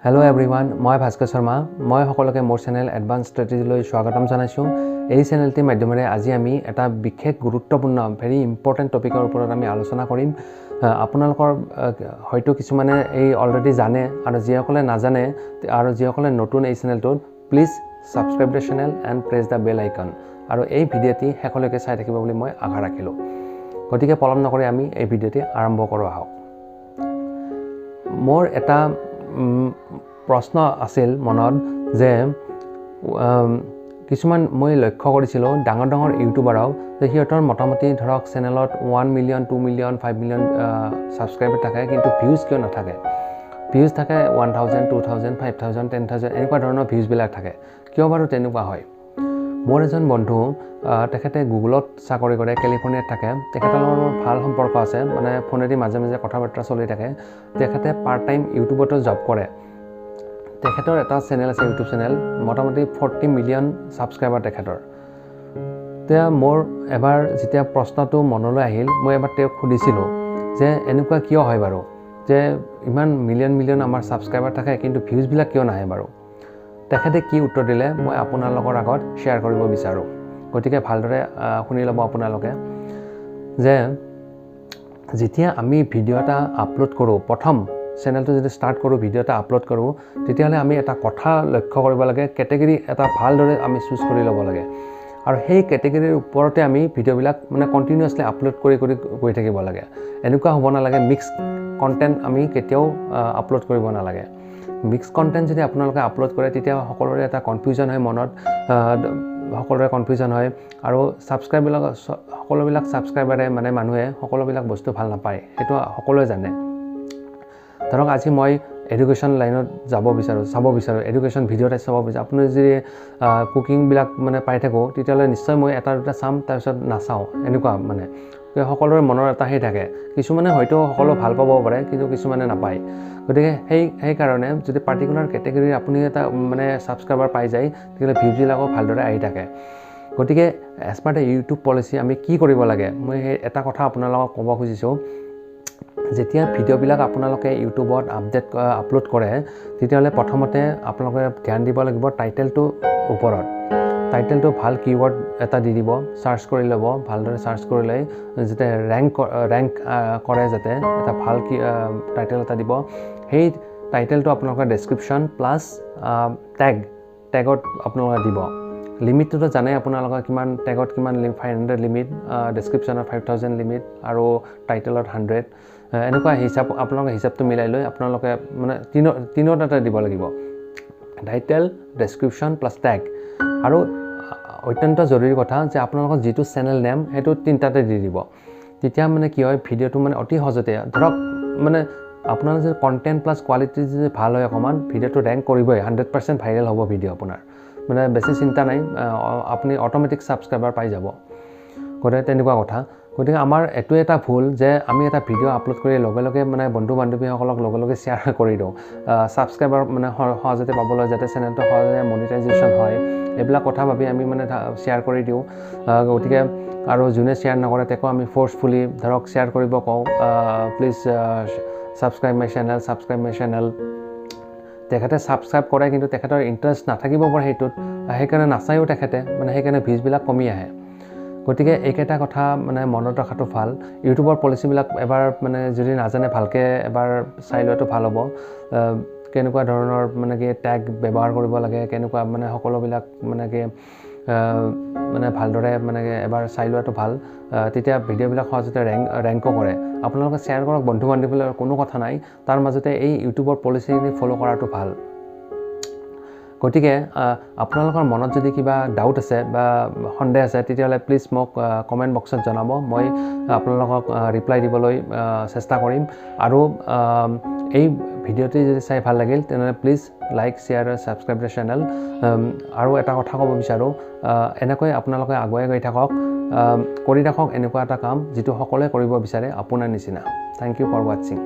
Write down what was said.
Hello everyone, মই ভাস্কৰ শৰ্মা মই সকলোকে মোৰ চেনেল এডভান্স ষ্ট্ৰেটেজি লৈ স্বাগতম জনাইছো এই চেনেলটিৰ মাধ্যমেৰে আজি আমি এটা বিশেষ গুৰুত্বপূৰ্ণ ভেৰি ইম্পৰ্টেন্ট টপিকৰ ওপৰত আমি আলোচনা কৰিম আপোনালোকৰ হয়তো কিছুমানে এই অলৰেডি জানে আৰু যিসকলে নাজানে আৰু যিসকলে নতুন এই চেনেলটোত please subscribe the channel and press the bell icon আৰু এই ভিডিঅ'টি শেষলৈকে চাই থাকিব বুলি মই আশা ৰাখিলোঁ গতিকে পলম নকৰি আমি এই ভিডিঅ'টি আৰম্ভ কৰোঁ আহক মোৰ এটা প্ৰশ্ন আছিল মনত যে কিছুমান মই লক্ষ্য কৰিছিলোঁ ডাঙৰ ডাঙৰ ইউটিউবাৰক যে সিহঁতৰ মোটামুটি ধৰক চেনেলত 1 মিলিয়ন 2 মিলিয়ন 5 মিলিয়ন সাবস্ক্ৰাইবাৰ থাকে কিন্তু ভিউজ কিয় নাথাকে ভিউজ থাকে 1000 2000 5000 10000 এনেকুৱা ধৰণৰ ভিউজবিলাক থাকে কিয় বাৰু তেনেকুৱা হয় মোৰ এজন বন্ধু তেখেতে গুগলত চাকৰি কৰে কেলিফৰ্নিয়াত থাকে তেখেতৰ লগত ভাল সম্পৰ্ক আছে মানে ফোনেদি মাজে মাজে কথা বাৰ্তা চলি থাকে তেখেতে পাৰ্ট টাইম ইউটিউবতো জব কৰে তেখেতৰ এটা চেনেল আছে ইউটিউব চেনেল মোটামুটি 40 মিলিয়ন সাবস্ক্ৰাইবাৰ তেখেতৰ তেতিয়া মোৰ এবাৰ যেতিয়া প্ৰশ্নটো মনলৈ আহিল মই এবাৰ তেওঁক সুধিছিলোঁ যে এনেকুৱা কিয় হয় বাৰু যে ইমান মিলিয়ন মিলিয়ন আমাৰ সাবস্ক্ৰাইবাৰ থাকে কিন্তু ভিউজবিলাক কিয় নাহে বাৰু তেখেতে কি উত্তৰ দিলে মই আপোনালোকৰ আগত শ্বেয়াৰ কৰিব বিচাৰোঁ গতিকে ভালদৰে শুনি ল'ব আপোনালোকে যে যেতিয়া আমি ভিডিঅ' এটা আপলোড কৰোঁ প্ৰথম চেনেলটো যদি ষ্টাৰ্ট কৰোঁ ভিডিঅ' এটা আপলোড কৰোঁ তেতিয়াহ'লে আমি এটা কথা লক্ষ্য কৰিব লাগে কেটেগৰী এটা ভালদৰে আমি চুজ কৰি ল'ব লাগে আৰু সেই কেটেগৰীৰ ওপৰতে আমি ভিডিঅ'বিলাক মানে কণ্টিনিউৱাছলি আপলোড কৰি গৈ থাকিব লাগে এনেকুৱা হ'ব নালাগে মিক্স কণ্টেণ্ট আমি কেতিয়াও আপলোড কৰিব নালাগে মিক্স কণ্টেণ্ট যদি আপোনালোকে আপলোড কৰে তেতিয়া সকলোৰে এটা কনফিউজন হয় মনত সকলোৰে কনফিউজন হয় আৰু সকলোবিলাক ছাবস্ক্ৰাইবাৰে মানে মানুহে সকলোবিলাক বস্তু ভাল নাপায় সেইটো সকলোৱে জানে ধৰক আজি মই এডুকেশ্যন লাইনত চাব বিচাৰোঁ এডুকেশ্যন ভিডিঅ' এটা চাব বিচাৰোঁ আপুনি যদি কুকিংবিলাক মানে পাই থাকোঁ তেতিয়াহ'লে নিশ্চয় মই এটা দুটা চাম তাৰপিছত নাচাওঁ এনেকুৱা মানে সকলোৰে মনৰ এটা সেই থাকে কিছুমানে হয়তো সকলো ভাল পাব পাৰে কিন্তু কিছুমানে নাপায় গতিকে সেইকাৰণে যদি পাৰ্টিকুলাৰ কেটেগৰীৰ আপুনি এটা মানে ছাবস্ক্ৰাইবাৰ পাই যায় তেতিয়াহ'লে ভিউজবিলাকো ভালদৰে আহি থাকে গতিকে as per the YouTube policy আমি কি কৰিব লাগে মই সেই এটা কথা আপোনালোকক ক'ব খুজিছোঁ যেতিয়া ভিডিঅ'বিলাক আপোনালোকে ইউটিউবত আপলোড কৰে তেতিয়াহ'লে প্ৰথমতে আপোনালোকে ধ্যান দিব লাগিব টাইটেলটোৰ ওপৰত টাইটেলটো ভাল কিৱৰ্ড এটা দি দিব সাৰ্চ কৰি ল'ব ভালদৰে সাৰ্চ কৰি লৈ যাতে ৰেংক কৰে যাতে এটা ভাল টাইটেল এটা দিব সেই টাইটেলটো আপোনালোকৰ ডেছক্ৰিপশ্যন প্লাছ টেগত আপোনালোকে দিব লিমিটটোতো জানে আপোনালোকে কিমান টেগত কিমান 500 লিমিট ডেছক্ৰিপশ্যনত 5000 লিমিট আৰু টাইটেলত 100 এনেকুৱা আপোনালোকে হিচাপটো মিলাই লৈ আপোনালোকে মানে তিনিটা এটা দিব লাগিব টাইটেল ডেছক্ৰিপশ্যন প্লাছ টেগ আৰু অত্যন্ত জৰুৰী কথা যে আপোনালোকৰ যিটো চেনেল নেম সেইটো তিনিটাতে দি দিব তেতিয়া মানে কি হয় ভিডিঅ'টো মানে অতি সহজতে ধৰক মানে আপোনাৰ যদি কণ্টেণ্ট প্লাছ কোৱালিটি যদি ভাল হয় অকণমান ভিডিঅ'টো ৰেংক কৰিবই 100% ভাইৰেল হ'ব ভিডিঅ' আপোনাৰ মানে বেছি চিন্তা নাই আপুনি অট'মেটিক ছাবস্ক্ৰাইবাৰ পাই যাব গতিকে তেনেকুৱা কথা গতিকে আমাৰ এইটো এটা ভুল যে আমি এটা ভিডিঅ' আপলোড কৰি লগে লগে মানে বন্ধু বান্ধৱীসকলক লগে লগে শ্বেয়াৰ কৰি দিওঁ ছাবস্ক্ৰাইবাৰ মানে সহজতে পাবলৈ যাতে চেনেলটো সহজে মনিটাইজেশ্যন হয় এইবিলাক কথা ভাবি আমি মানে শ্বেয়াৰ কৰি দিওঁ গতিকে আৰু যোনে শ্বেয়াৰ নকৰে তেওঁকো আমি ফ'ৰ্চফুলি ধৰক শ্বেয়াৰ কৰিব কওঁ প্লিজ ছাবস্ক্ৰাইব মাই চেনেল তেখেতে ছাবস্ক্ৰাইব কৰে কিন্তু তেখেতৰ ইণ্টাৰেষ্ট নাথাকিব পাৰে সেইটোত সেইকাৰণে নাচায়ো তেখেতে মানে সেইকাৰণে ভিউজবিলাক কমি আহে গতিকে এইকেইটা কথা মানে মনত ৰখাটো ভাল ইউটিউবৰ পলিচিবিলাক এবাৰ মানে যদি নাজানে ভালকৈ এবাৰ চাই লোৱাটো ভাল হ'ব কেনেকুৱা ধৰণৰ মানে কি টেগ ব্যৱহাৰ কৰিব লাগে কেনেকুৱা মানে সকলোবিলাক মানে কি মানে ভালদৰে মানে এবাৰ চাই লোৱাটো ভাল তেতিয়া ভিডিঅ'বিলাক সহজতে ৰেংকো কৰে আপোনালোকে শ্বেয়াৰ কৰক বন্ধু বান্ধৱীৰ কোনো কথা নাই তাৰ মাজতে এই ইউটিউবৰ পলিচিখিনি ফ'ল' কৰাটো ভাল গতিকে আপোনালোকৰ মনত যদি কিবা ডাউট আছে বা সন্দেহ আছে তেতিয়াহ'লে প্লিজ মোক কমেণ্ট বক্সত জনাব মই আপোনালোকক ৰিপ্লাই দিবলৈ চেষ্টা কৰিম আৰু এই ভিডিঅ'টি যদি চাই ভাল লাগিল তেনেহ'লে প্লিজ লাইক শ্বেয়াৰ আৰু ছাবস্ক্ৰাইব দ্য চেনেল আৰু এটা কথা ক'ব বিচাৰোঁ এনেকৈ আপোনালোকে আগুৱাই গৈ থাকক কৰি ৰাখক এনেকুৱা এটা কাম যিটো সকলোৱে কৰিব বিচাৰে আপোনাৰ নিচিনা থেংক ইউ ফৰ ৱাটছিং